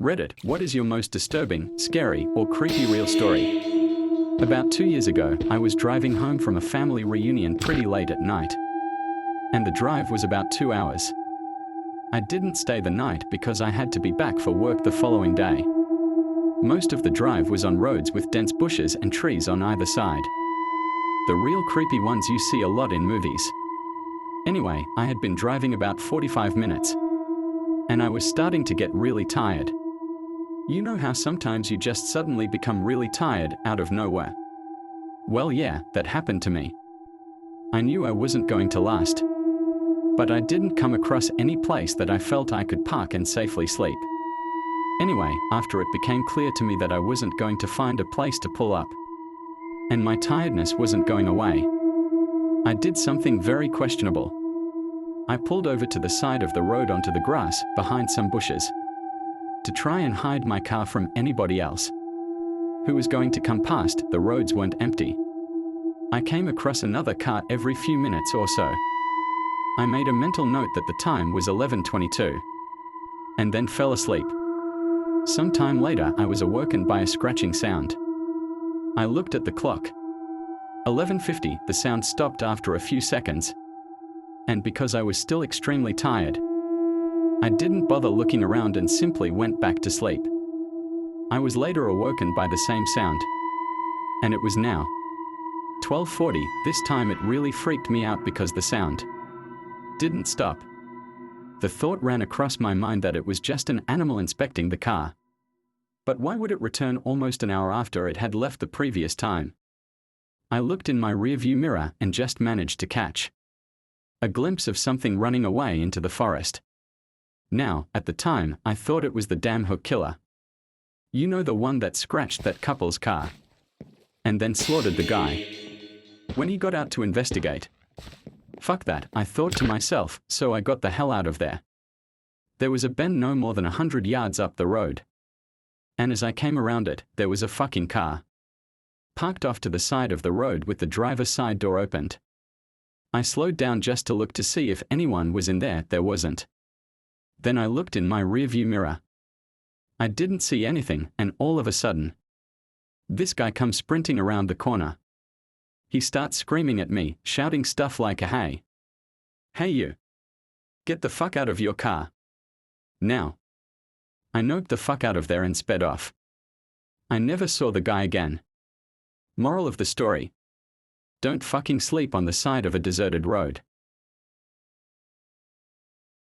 Reddit, what is your most disturbing, scary, or creepy real story? About 2 years ago, I was driving home from a family reunion pretty late at night. And the drive was about 2 hours. I didn't stay the night because I had to be back for work the following day. Most of the drive was on roads with dense bushes and trees on either side. The real creepy ones you see a lot in movies. Anyway, I had been driving about 45 minutes. And I was starting to get really tired. You know how sometimes you just suddenly become really tired out of nowhere? Well, yeah, that happened to me. I knew I wasn't going to last. But I didn't come across any place that I felt I could park and safely sleep. Anyway, after it became clear to me that I wasn't going to find a place to pull up, and my tiredness wasn't going away, I did something very questionable. I pulled over to the side of the road onto the grass behind some bushes to try and hide my car from anybody else who was going to come past. The roads weren't empty. I came across another car every few minutes or so. I made a mental note that the time was 11:22 and then fell asleep. Some time later, I was awoken by a scratching sound. I looked at the clock. 11:50, the sound stopped after a few seconds. And because I was still extremely tired, I didn't bother looking around and simply went back to sleep. I was later awoken by the same sound. And it was now 12:40. This time it really freaked me out because the sound didn't stop. The thought ran across my mind that it was just an animal inspecting the car. But why would it return almost an hour after it had left the previous time? I looked in my rearview mirror and just managed to catch a glimpse of something running away into the forest. Now, at the time, I thought it was the damn hook killer. You know, the one that scratched that couple's car and then slaughtered the guy when he got out to investigate. Fuck that, I thought to myself, so I got the hell out of there. There was a bend no more than 100 yards up the road. And as I came around it, there was a fucking car parked off to the side of the road with the driver's side door opened. I slowed down just to look to see if anyone was in there. There wasn't. Then I looked in my rearview mirror. I didn't see anything, and all of a sudden, this guy comes sprinting around the corner. He starts screaming at me, shouting stuff like, hey you, get the fuck out of your car now. I noped the fuck out of there and sped off. I never saw the guy again. Moral of the story: don't fucking sleep on the side of a deserted road.